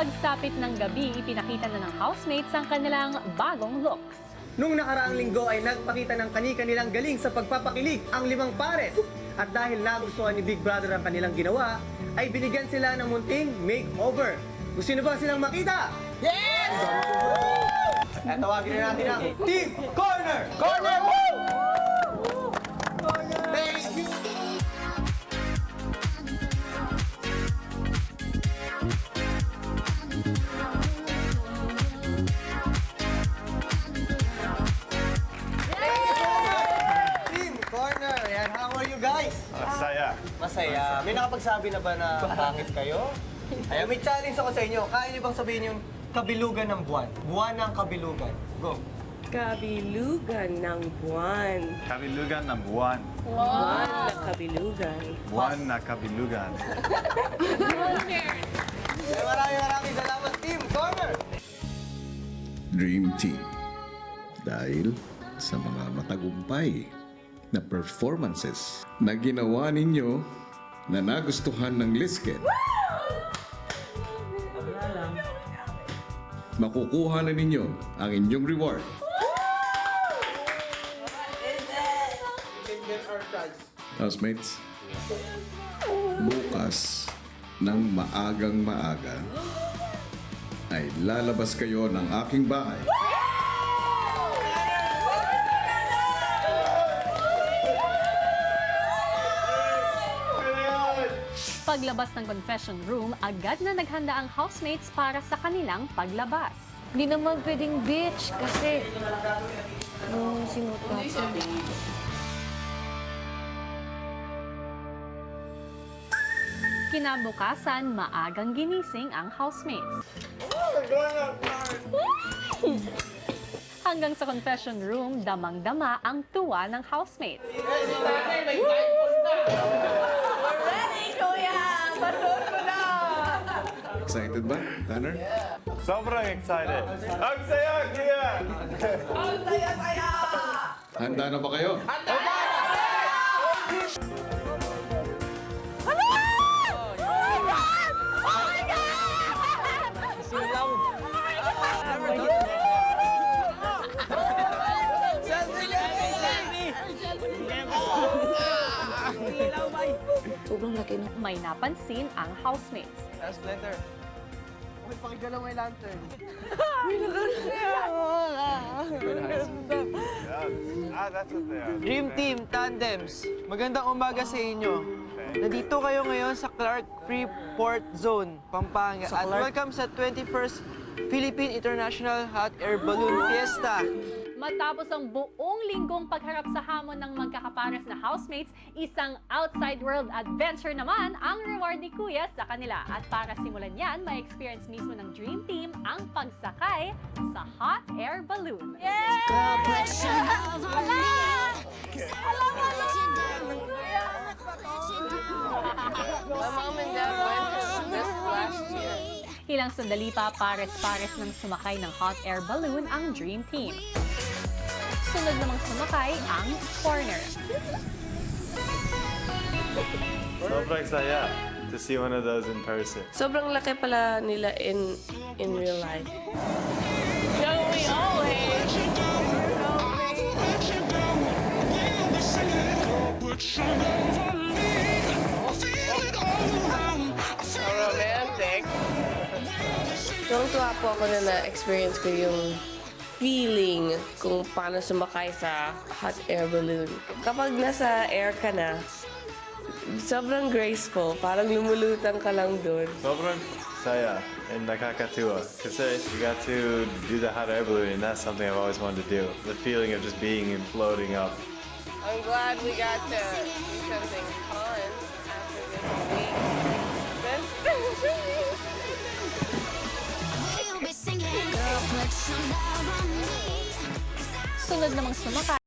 Pagsapit ng gabi, ipinakita na ng housemates ang kanilang bagong looks. Nung nakaraang linggo ay nagpakita ng kani-kanilang galing sa pagpapakilig ang 5 pares. At dahil nagustuhan ni Big Brother ang kanilang ginawa, ay binigyan sila ng munting makeover. Gusto nyo ba silang makita? Yes! At tawagin na natin ang Team Corner! Corner! Thank you! How are you guys? Masaya. Masaya. May nakapagsabi na ba na pangit kayo? Ayan, may challenge ako sa inyo. Kaya niyo bang sabihin yung kabilugan ng buwan? Buwan ng kabilugan. Go. Kabilugan ng buwan. Kabilugan ng buwan. Buwan na kabilugan. Buwan na kabilugan. Maraming salamat, Team Corner! Dream Team. Dahil sa mga matagumpay na performances na ginawa ninyo na nagustuhan ng Lisket. Makukuha na ninyo ang inyong reward. Housemates, bukas ng maagang maaga ay lalabas kayo ng aking bahay. Paglabas ng confession room, agad na naghanda ang housemates para sa kanilang paglabas. Hindi naman pwedeng bitch kasi nung sinuot ko. Kinabukasan, maagang ginising ang housemates. Hanggang sa confession room, damang-dama ang tuwa ng housemates. Excited ba, Tanner? Sobrang excited. Ang saya, Kia! Handa na ba kayo? Sobrang laki na. May napansin ang housemates. Last letter. Uy, pakigalaw may lantern. That's what they are. Dream Team Tandems, magandang umaga sa inyo. Nandito kayo ngayon sa Clark Freeport Zone, Pampanga. At welcome sa 21st Philippine International Hot Air Balloon Fiesta. Matapos ang buong linggong pagharap sa hamon ng magkakapares na housemates, isang outside world adventure naman ang reward ni Kuya sa kanila. At para simulan yan, may experience mismo ng Dream Team ang pagsakay sa hot air balloon. Ilang sandali pa, pares-pares ng sumakay ng hot air balloon ang Dream Team. Sunod namang sumakay ang Corner. Sobrang saya to see one of those in person. Sobrang laki pala nila in real life. Romantic. Tuwang-tuwa po ako na na-experience ko yung feeling kung paano sumakay sa hot air balloon. Kapag nasa air ka na, sobrang graceful. Parang lumulutang ka lang doon. Sobrang saya and nakakatuwa. Kasi you got to do the hot air balloon and that's something I've always wanted to do. The feeling of just being and floating up. I'm glad we got to do something fun after this week. Sunod namang sumakay